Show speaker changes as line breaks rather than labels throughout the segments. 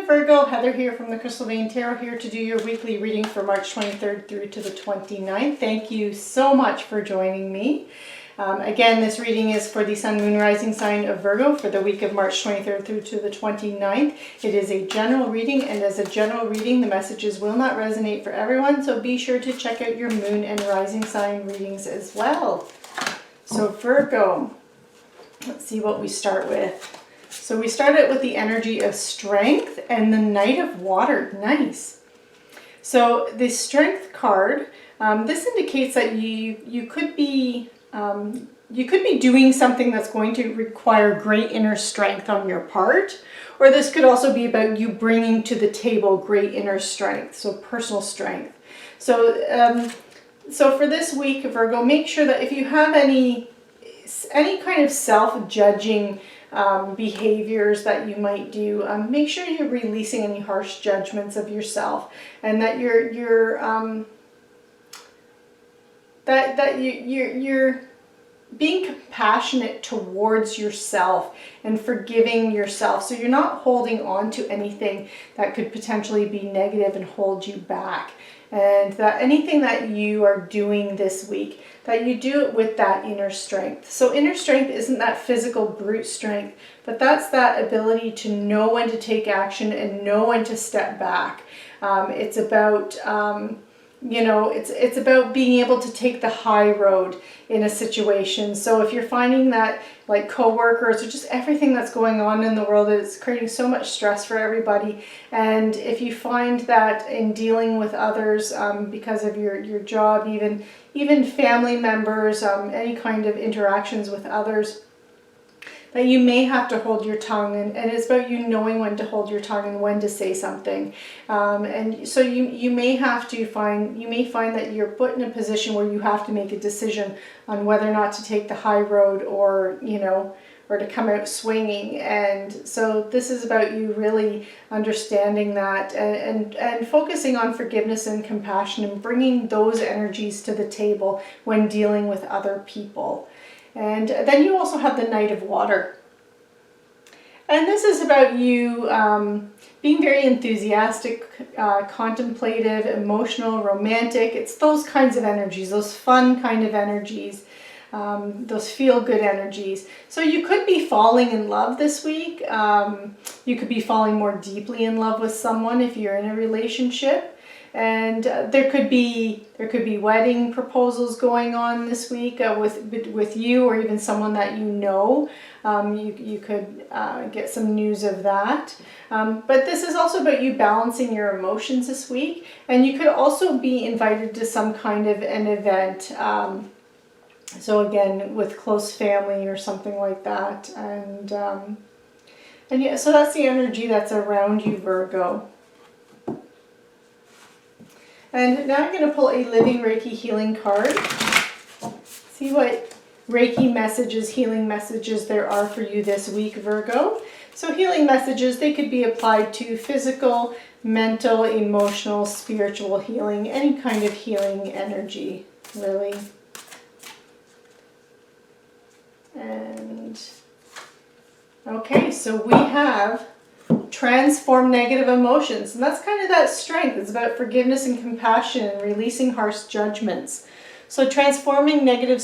Hi Virgo, Heather here from the Crystal Vein Tarot, here to do your weekly reading for March 23rd through to the 29th. Thank you so much for joining me. Again, this reading is for the Sun, Moon, Rising sign of Virgo for the week of March 23rd through to the 29th. It is a general reading, and as a general reading, the messages will not resonate for everyone, so be sure to check out your Moon and Rising sign readings as well. So Virgo, let's see what we start with. So we started with the energy of strength and the Knight of Water. Nice. So the Strength card, this indicates that you could be doing something that's going to require great inner strength on your part, or this could also be about you bringing to the table great inner strength, so personal strength. So for this week, Virgo, make sure that if you have any kind of self-judging behaviors that you might do, make sure you're releasing any harsh judgments of yourself, and that you're being compassionate towards yourself and forgiving yourself, so you're not holding on to anything that could potentially be negative and hold you back. And that anything that you are doing this week, that you do it with that inner strength. So inner strength isn't that physical brute strength, but that's that ability to know when to take action and know when to step back. It's about it's about being able to take the high road in a situation. So if you're finding that, like, coworkers or just everything that's going on in the world is creating so much stress for everybody, and if you find that in dealing with others because of your job, even family members, any kind of interactions with others, that you may have to hold your tongue, and it's about you knowing when to hold your tongue and when to say something. And so you may find that you're put in a position where you have to make a decision on whether or not to take the high road, or to come out swinging. And so this is about you really understanding that and focusing on forgiveness and compassion and bringing those energies to the table when dealing with other people. And then you also have the Knight of Water. And this is about you being very enthusiastic, contemplative, emotional, romantic. It's those kinds of energies, those fun kind of energies, those feel-good energies. So you could be falling in love this week. You could be falling more deeply in love with someone if you're in a relationship. And there could be wedding proposals going on this week with you, or even someone that you know. You could get some news of that. But this is also about you balancing your emotions this week, and you could also be invited to some kind of an event. So again, with close family or something like that, and yeah, so that's the energy that's around you, Virgo. And now I'm going to pull a Living Reiki Healing card. See what Reiki messages, healing messages there are for you this week, Virgo. So healing messages, they could be applied to physical, mental, emotional, spiritual healing, any kind of healing energy, really. And okay, so we have transform negative emotions, and that's kind of that strength. It's about forgiveness and compassion and releasing harsh judgments. So transforming negative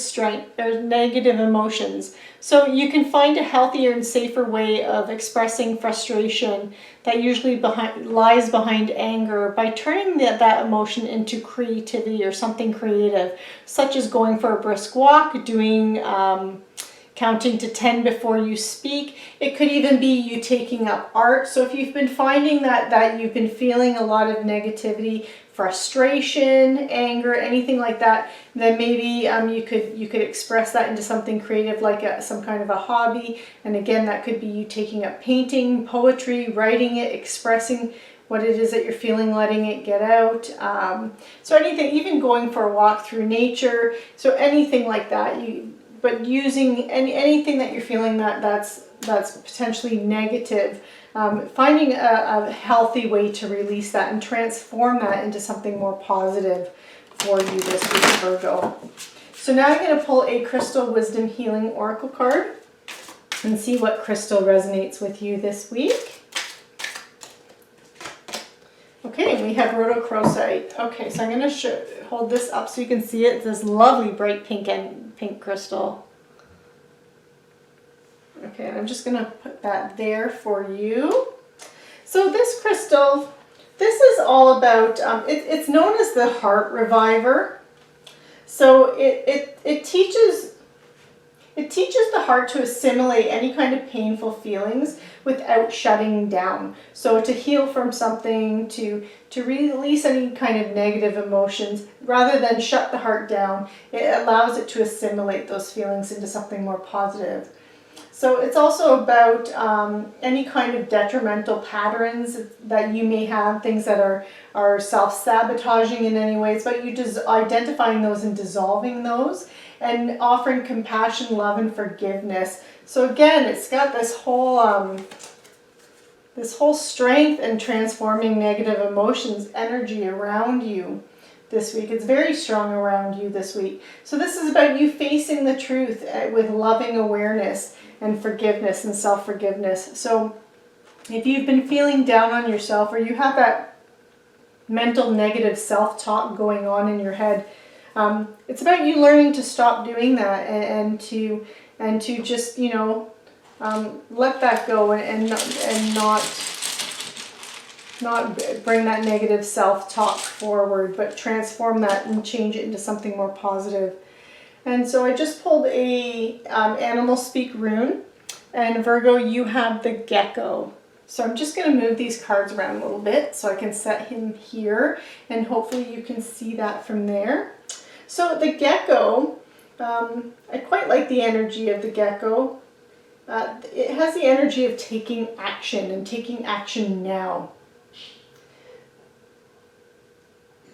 emotions. So you can find a healthier and safer way of expressing frustration that usually lies behind anger by turning that emotion into creativity or something creative, such as going for a brisk walk, doing counting to 10 before you speak. It could even be you taking up art. So if you've been finding that you've been feeling a lot of negativity, frustration, anger, anything like that, then maybe you could express that into something creative, like some kind of a hobby. And again, that could be you taking up painting, poetry, writing it, expressing what it is that you're feeling, letting it get out. So anything, even going for a walk through nature. So anything like that. But using anything that you're feeling that's potentially negative, finding a healthy way to release that and transform that into something more positive for you this week, Virgo. So now I'm going to pull a Crystal Wisdom Healing Oracle card and see what crystal resonates with you this week. have rhodochrosite. Okay, so I'm going to hold this up so you can see it. It's this lovely bright pink crystal. Okay, I'm just going to put that there for you. So this crystal, this is all about, it's known as the heart reviver. So it teaches the heart to assimilate any kind of painful feelings without shutting down. So to heal from something, to release any kind of negative emotions, rather than shut the heart down, it allows it to assimilate those feelings into something more positive. So it's also about any kind of detrimental patterns that you may have, things that are self-sabotaging in any ways, but you just identifying those and dissolving those and offering compassion, love, and forgiveness. So again, it's got this whole strength in transforming negative emotions, energy around you this week. It's very strong around you this week. So this is about you facing the truth with loving awareness and forgiveness and self-forgiveness. So if you've been feeling down on yourself, or you have that mental negative self-talk going on in your head, it's about you learning to stop doing that and to just, you know, let that go and not bring that negative self-talk forward, but transform that and change it into something more positive. And so I just pulled a animal speak rune, and Virgo, you have the gecko. So I'm just going to move these cards around a little bit so I can set him here, and hopefully you can see that from there. So the gecko, I quite like the energy of the gecko. It has the energy of taking action and taking action now.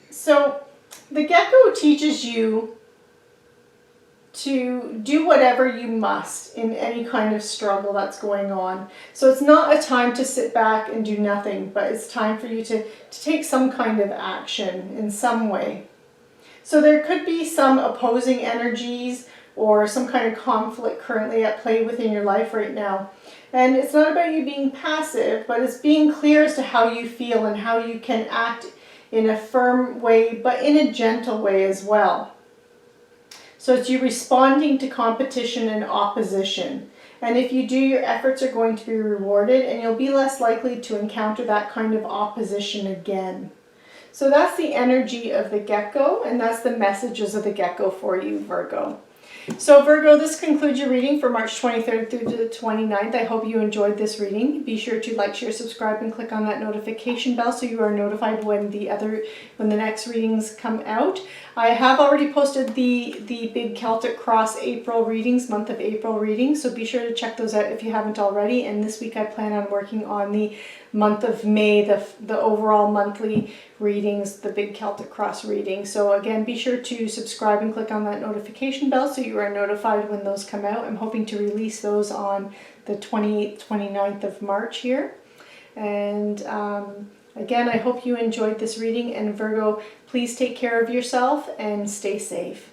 So the gecko teaches you to do whatever you must in any kind of struggle that's going on. So it's not a time to sit back and do nothing, but it's time for you to take some kind of action in some way. So there could be some opposing energies or some kind of conflict currently at play within your life right now. And it's not about you being passive, but it's being clear as to how you feel and how you can act in a firm way, but in a gentle way as well. So it's you responding to competition and opposition. And if you do, your efforts are going to be rewarded, and you'll be less likely to encounter that kind of opposition again. So that's the energy of the gecko, and that's the messages of the gecko for you, Virgo. So Virgo, this concludes your reading for March 23rd through to the 29th. I hope you enjoyed this reading. Be sure to like, share, subscribe, and click on that notification bell so you are notified when the next readings come out. I have already posted the Big Celtic Cross April readings, month of April readings, so be sure to check those out if you haven't already. And this week I plan on working on the month of May, the overall monthly readings, the Big Celtic Cross reading. So again, be sure to subscribe and click on that notification bell so you are notified when those come out. I'm hoping to release those on the 28th, 29th of March here. And again, I hope you enjoyed this reading, and Virgo, please take care of yourself and stay safe.